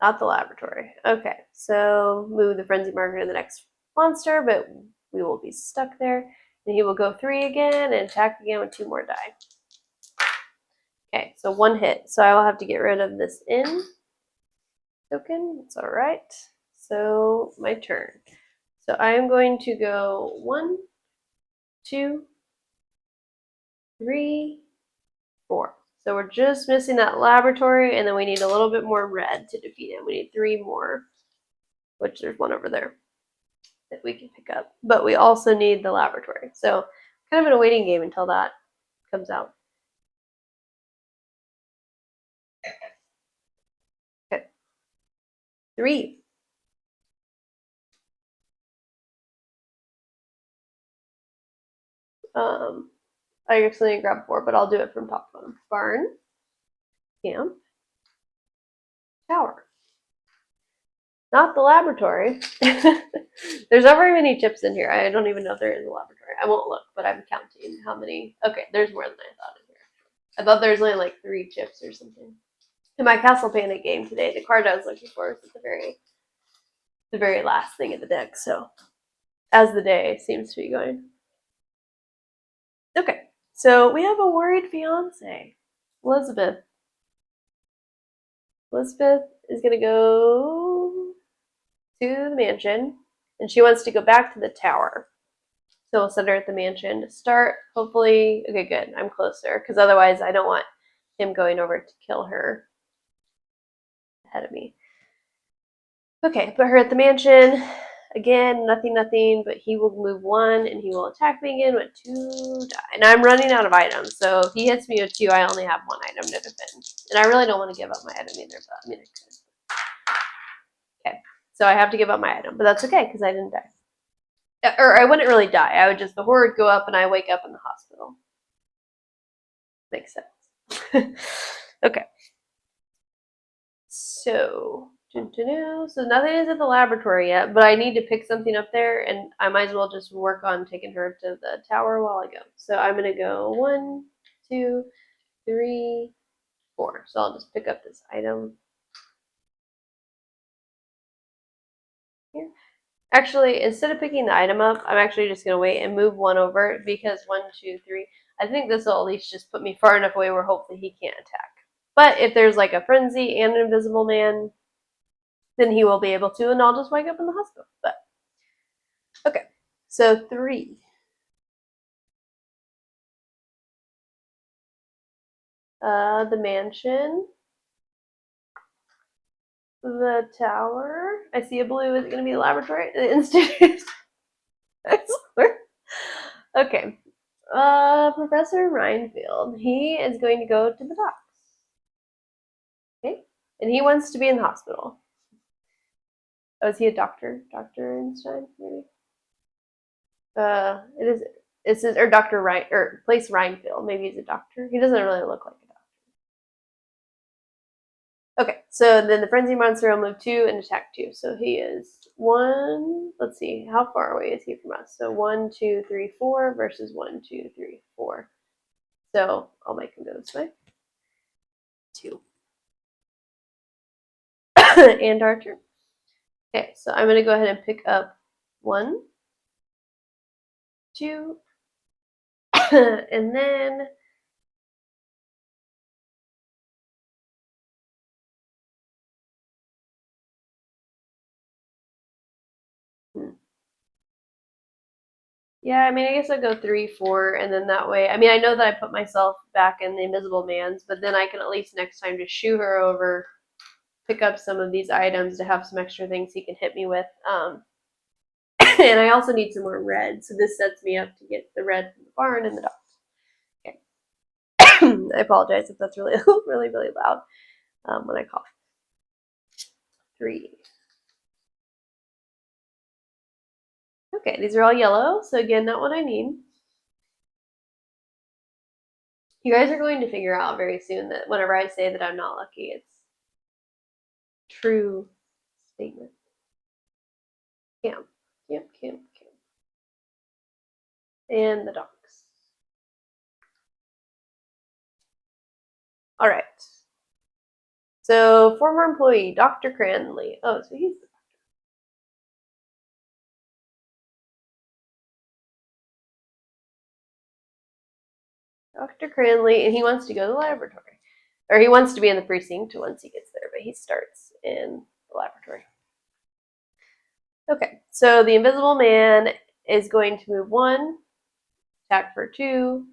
[SPEAKER 1] Not the laboratory. Okay, so move the frenzy marker to the next monster, but we will be stuck there. And he will go 3 again and attack again with 2 more die. Okay, so 1 hit. So I will have to get rid of this inn token. It's all right. So my turn. So I am going to go 1, 2, 3, 4. So we're just missing that laboratory, and then we need a little bit more red to defeat it. We need 3 more, which there's 1 over there that we can pick up. But we also need the laboratory. So kind of in a waiting game until that comes out. Okay. 3. I actually grab 4, but I'll do it from top to bottom. Barn, camp, tower. Not the laboratory. There's not very many chips in here. I don't even know if there is a laboratory. I won't look, but I'm counting how many. Okay, there's more than I thought in here. I thought there was only like 3 chips or something. In my Castle Panic game today, the card I was looking for was at the very last thing in the deck. So as the day seems to be going. Okay, so we have a worried fiance, Elizabeth. Elizabeth is gonna go to the mansion, and she wants to go back to the tower. So we'll send her at the mansion to start. Hopefully, okay, good. I'm closer, because otherwise I don't want him going over to kill her ahead of me. Okay, put her at the mansion. Again, nothing, but he will move 1, and he will attack me again with 2 die. And I'm running out of items, so if he hits me with 2, I only have 1 item to defend. And I really don't want to give up my item either, but I mean, I could. Okay, so I have to give up my item, but that's okay, because I didn't die. Or I wouldn't really die. I would just, the horror would go up, and I wake up in the hospital. Makes sense. Okay. So nothing is at the laboratory yet, but I need to pick something up there, and I might as well just work on taking her to the tower while I go. So I'm gonna go 1, 2, 3, 4. So I'll just pick up this item here. Actually, instead of picking the item up, I'm actually just gonna wait and move 1 over, because 1, 2, 3. I think this will at least just put me far enough away where hopefully he can't attack. But if there's like a frenzy and an invisible man, then he will be able to, and I'll just wake up in the hospital. But okay, so 3. The mansion, the tower. I see a blue. Is it going to be the laboratory? The institute. Okay. Professor Reinfield. He is going to go to the docks. Okay, and he wants to be in the hospital. Oh, is he a doctor? Dr. Einstein, maybe. It is. It says, or Dr. Rein, or Place Reinfield. Maybe he's a doctor. He doesn't really look like a doctor. Okay, so then the frenzy monster will move 2 and attack 2. So he is 1. Let's see, how far away is he from us? So 1, 2, 3, 4 versus 1, 2, 3, 4. So I'll make him go this way. 2. And Archer. Okay, so I'm going to go ahead and pick up 1, 2, And then yeah, I mean, I guess I'll go 3, 4, and then that way, I mean, I know that I put myself back in the Invisible Man's, but then I can at least next time just shoo her over, pick up some of these items to have some extra things he can hit me with. And I also need some more red, so this sets me up to get the red from the barn and the dogs. Okay. I apologize if that's really, really, really loud when I cough. 3. Okay, these are all yellow, so again, not what I need. You guys are going to figure out very soon that whenever I say that I'm not lucky, it's true statement. Camp, camp, camp, camp. And the dogs. All right. So former employee, Dr. Cranley. Oh, so he's Dr. Cranley, and he wants to go to the laboratory. Or he wants to be in the precinct once he gets there, but he starts in the laboratory. Okay, so the Invisible Man is going to move 1, attack for 2.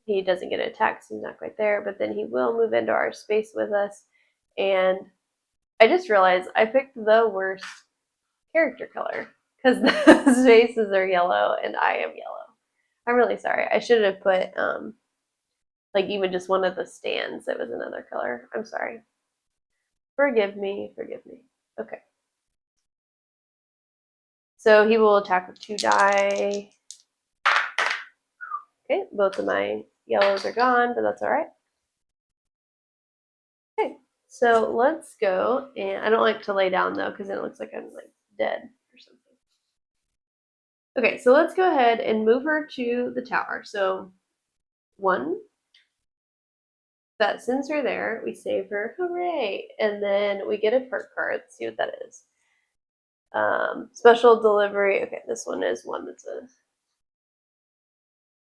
[SPEAKER 1] He doesn't get an attack, so he's not quite there, but then he will move into our space with us. And I just realized I picked the worst character color because the spaces are yellow and I am yellow. I'm really sorry. I should have put like even just one of the stands that was another color. I'm sorry. Forgive me, forgive me. Okay. So he will attack with 2 die. Okay, both of my yellows are gone, but that's all right. Okay, so let's go, and I don't like to lay down though, because then it looks like I'm like dead or something. Okay, so let's go ahead and move her to the tower. So 1, that sends her there. We save her, hooray! And then we get a perk card. Let's see what that is. Special delivery. Okay, this one is one that's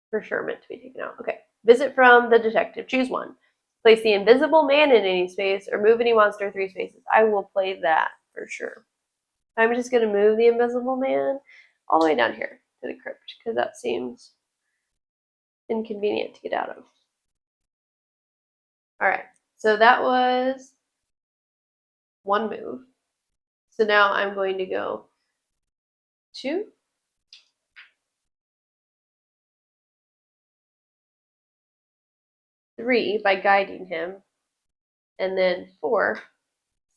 [SPEAKER 1] for sure meant to be taken out. Okay, visit from the detective. Choose 1. Place the Invisible Man in any space or move any monster 3 spaces. I will play that for sure. I'm just going to move the Invisible Man all the way down here to the crypt because that seems inconvenient to get out of. All right, so that was 1 move. So now I'm going to go 2, 3 by guiding him, and then 4,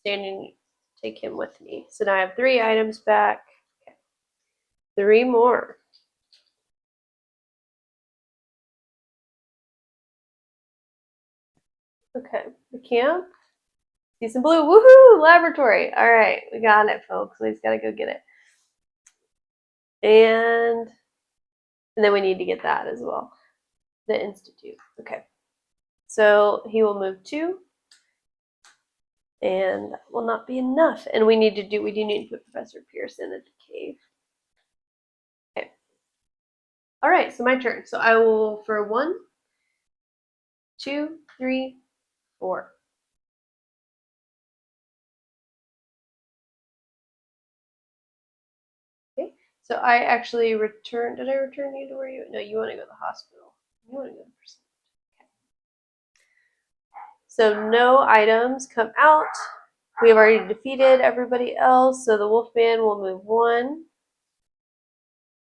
[SPEAKER 1] standing, take him with me. So now I have 3 items back. Okay. 3 more. Okay, the camp. See some blue. Woohoo! Laboratory. All right, we got it, folks. We just got to go get it. And then we need to get that as well. The Institute. Okay. So he will move 2. And that will not be enough. And we do need to put Professor Pearson at the cave. Okay. All right, so my turn. So I will, for 1, 2, 3, 4. Okay. So I actually returned. Did I return you to where you? No, you want to go to the hospital. You want to go to the precinct. Okay. So no items come out. We have already defeated everybody else. So the Wolfman will move 1.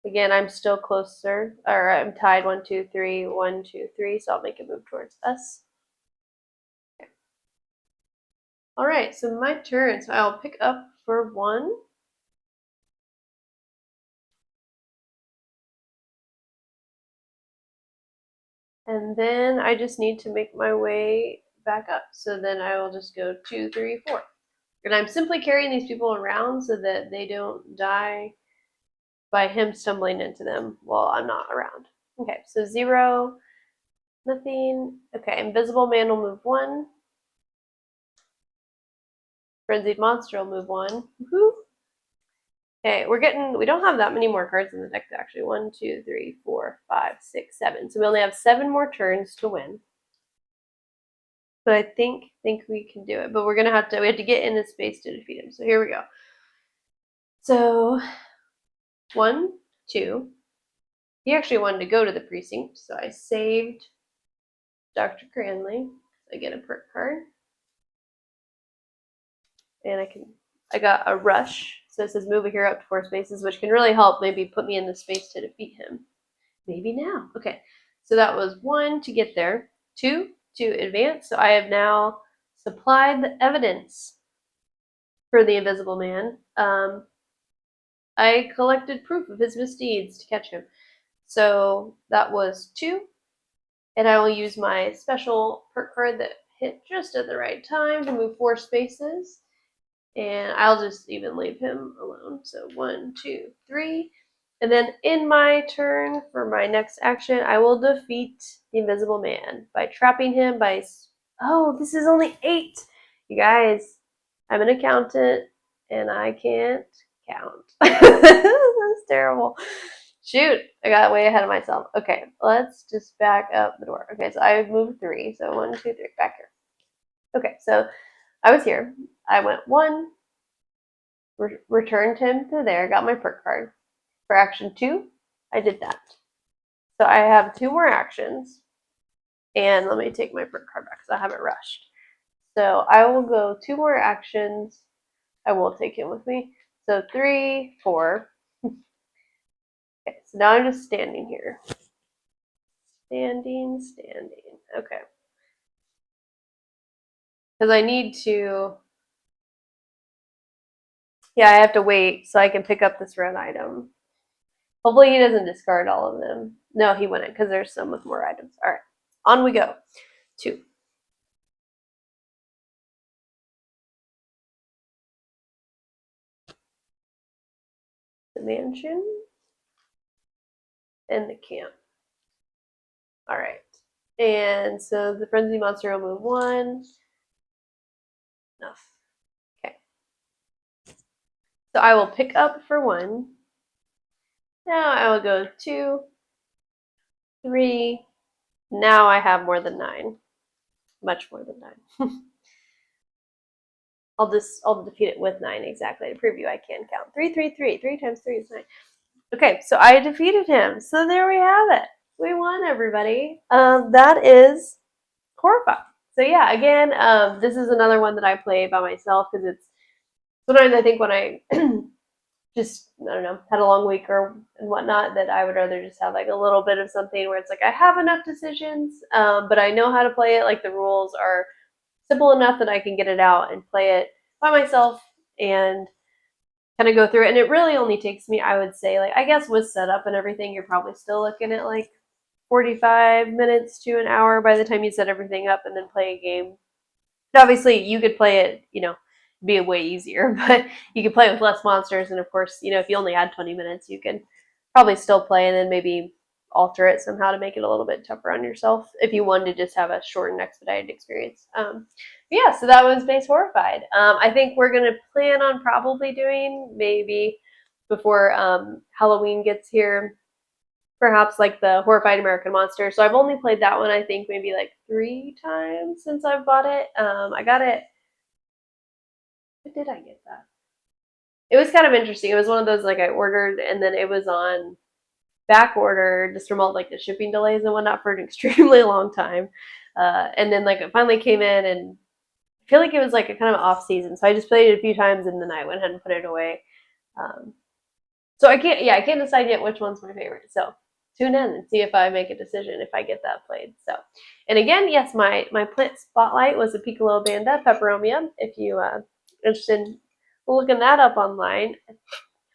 [SPEAKER 1] Again, I'm still closer, or I'm tied 1, 2, 3, 1, 2, 3. So I'll make a move towards us. Okay. All right, so my turn. So I'll pick up for 1. And then I just need to make my way back up. So then I will just go 2, 3, 4. And I'm simply carrying these people around so that they don't die by him stumbling into them while I'm not around. Okay, so 0, nothing. Okay, Invisible Man will move 1. Frenzied Monster will move 1. Woohoo! Okay, we don't have that many more cards in the deck actually. 1, 2, 3, 4, 5, 6, 7. So we only have 7 more turns to win. But I think we can do it. But we have to get in his space to defeat him. So here we go. So 1, 2. He actually wanted to go to the precinct, so I saved Dr. Cranley. I get a perk card. And I got a rush. So it says move a hero up to 4 spaces, which can really help maybe put me in the space to defeat him. Maybe now. Okay. So that was 1 to get there. 2 to advance. So I have now supplied the evidence for the Invisible Man. I collected proof of his misdeeds to catch him. So that was 2. And I will use my special perk card that hit just at the right time to move 4 spaces. And I'll just even leave him alone. So 1, 2, 3. And then in my turn, for my next action, I will defeat the Invisible Man by trapping him by... Oh, this is only 8! You guys, I'm an accountant, and I can't count. That's terrible. Shoot, I got way ahead of myself. Okay, let's just back up the door. Okay, so I've moved 3. So 1, 2, 3, back here. Okay, so I was here. I went 1, returned him to there, got my perk card. For action 2, I did that. So I have 2 more actions. And let me take my perk card back because I haven't rushed. So I will go 2 more actions. I will take him with me. So 3, 4. Okay, so now I'm just standing here. Standing. Okay. Because I need to... Yeah, I have to wait so I can pick up this red item. Hopefully he doesn't discard all of them. No, he wouldn't because there's some with more items. All right, on we go. 2. The mansion and the camp. All right. And so the frenzy monster will move 1. Enough. Okay. So I will pick up for 1. Now I will go 2, 3. Now I have more than 9. Much more than 9. I'll defeat it with 9 exactly. To prove you I can count. 3, 3, 3. 3 times 3 is 9. Okay, so I defeated him. So there we have it. We won, everybody. That is Horrified. So yeah, again, this is another one that I play by myself because it's sometimes I think when I just, I don't know, had a long week and whatnot, that I would rather just have like a little bit of something where it's like I have enough decisions, but I know how to play it. Like the rules are simple enough that I can get it out and play it by myself and kind of go through it. And it really only takes me, I would say, like, I guess with setup and everything, you're probably still looking at like 45 minutes to an hour by the time you set everything up and then play a game. But obviously, you could play it, be way easier, but you could play with less monsters. And of course, if you only had 20 minutes, you could probably still play and then maybe alter it somehow to make it a little bit tougher on yourself if you wanted to just have a short and expedited experience. Yeah, so that was base Horrified. I think we're going to plan on probably doing maybe before Halloween gets here, perhaps like the Horrified American Monster. So I've only played that one, I think, maybe like 3 times since I've bought it. I got it. When did I get that? It was kind of interesting. It was one of those like I ordered and then it was on back order just from all like the shipping delays and whatnot for an extremely long time. And then like it finally came in and I feel like it was like a kind of off season. So I just played it a few times and then I went ahead and put it away. So I can't decide yet which one's my favorite. So tune in and see if I make a decision if I get that played. So, and again, yes, my plant spotlight was a Piccolo Banda Peperomia. If you interested in looking that up online, I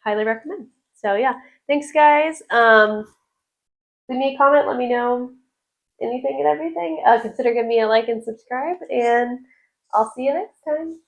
[SPEAKER 1] highly recommend. So yeah, thanks guys. Leave me a comment. Let me know anything and everything. Consider giving me a like and subscribe, and I'll see you next time.